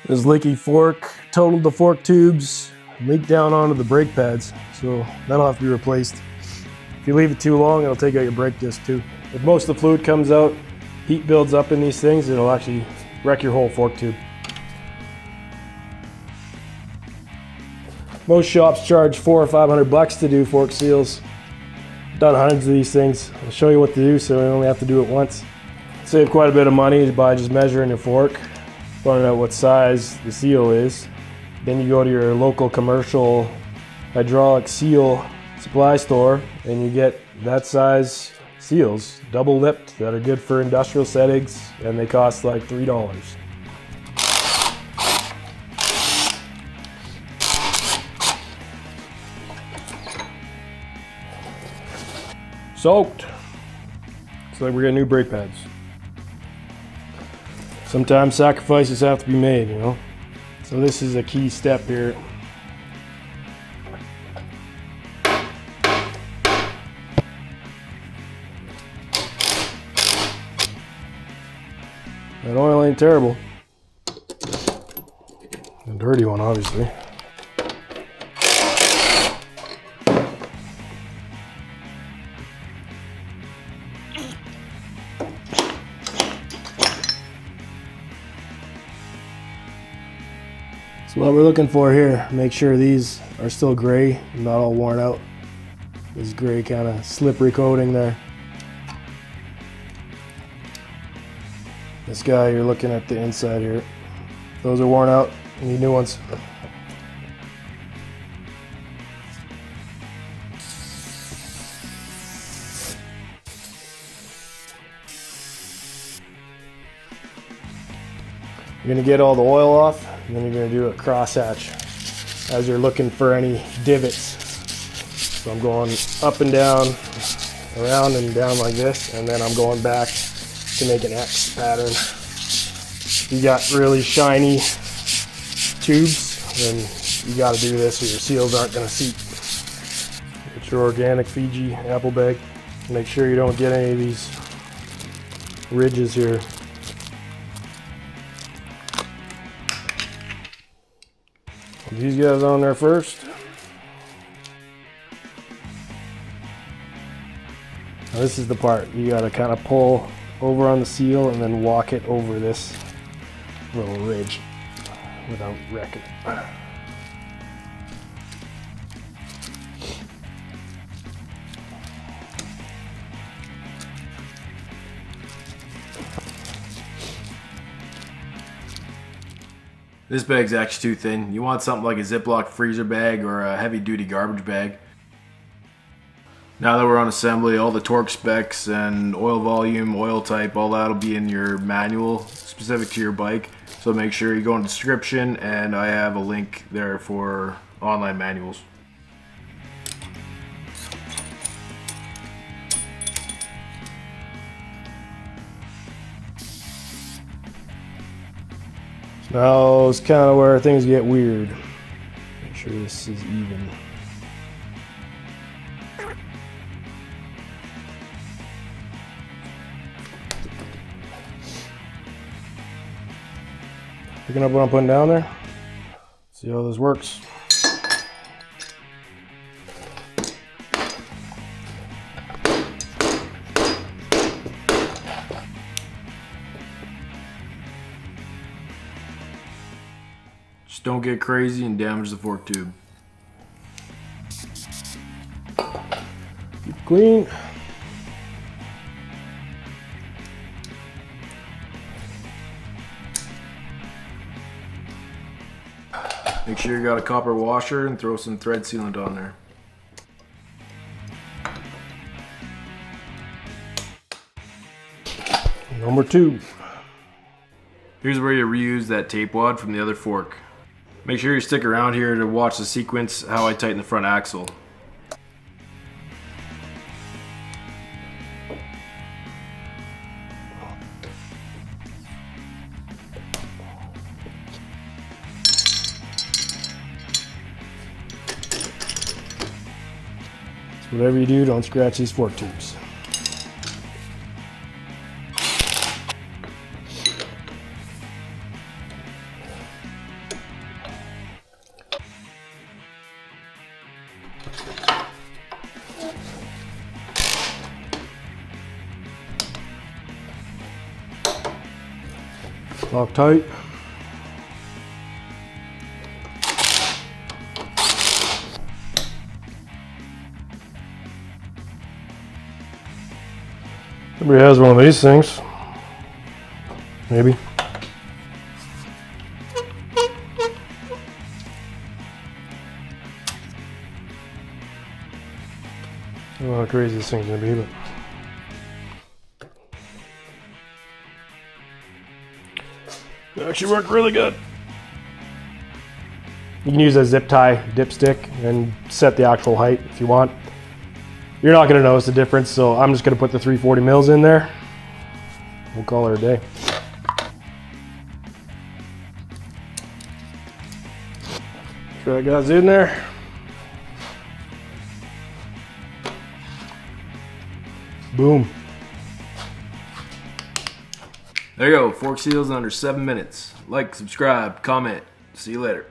This leaky fork totaled the fork tubes, leaked down onto the brake pads, so that'll have to be replaced. If you leave it too long, it'll take out your brake disc too. If most of the fluid comes out, heat builds up in these things, it'll actually wreck your whole fork tube. Most shops charge $400 or $500 to do fork seals. I've done hundreds of these things. I'll show you what to do so you only have to do it once. Save quite a bit of money by just measuring your fork, finding out what size the seal is. Then you go to your local commercial hydraulic seal supply store and you get that size seals, double lipped, that are good for industrial settings, and they cost like $3. Soaked. Looks like we're getting new brake pads. Sometimes sacrifices have to be made, you know. So this is a key step here. That oil ain't terrible. A dirty one, obviously. So what we're looking for here, make sure these are still gray, not all worn out. This gray kind of slippery coating there. This guy, you're looking at the inside here. Those are worn out, you need new ones. You're gonna get all the oil off, and then you're gonna do a crosshatch as you're looking for any divots. So I'm going up and down, around and down like this, and then I'm going back to make an X pattern. If you got really shiny tubes, then you gotta do this or your seals aren't gonna seep. Get your organic Fiji apple bag. Make sure you don't get any of these ridges here. Put these guys on there first. Now this is the part you gotta kind of pull over on the seal and then walk it over this little ridge without wrecking it. This bag's actually too thin. You want something like a Ziploc freezer bag or a heavy duty garbage bag. Now that we're on assembly, all the torque specs and oil volume, oil type, all that'll be in your manual specific to your bike. So make sure you go in the description and I have a link there for online manuals. Now it's kind of where things get weird. Make sure this is even. Picking up what I'm putting down there. See how this works. Just don't get crazy and damage the fork tube. Keep it clean. Make sure you got a copper washer and throw some thread sealant on there. Number 2. Here's where you reuse that tape wad from the other fork. Make sure you stick around here to watch the sequence how I tighten the front axle. So whatever you do, don't scratch these fork tubes. Lock tight. Everybody has one of these things. Maybe. I don't know how crazy this thing's gonna be, but it actually worked really good. You can use a zip tie dipstick and set the actual height if you want. You're not gonna notice the difference, so I'm just gonna put the 340 mils in there. We'll call her a day. Sure that guy's in there. Boom. There you go, fork seals in under 7 minutes. Like, subscribe, comment. See you later.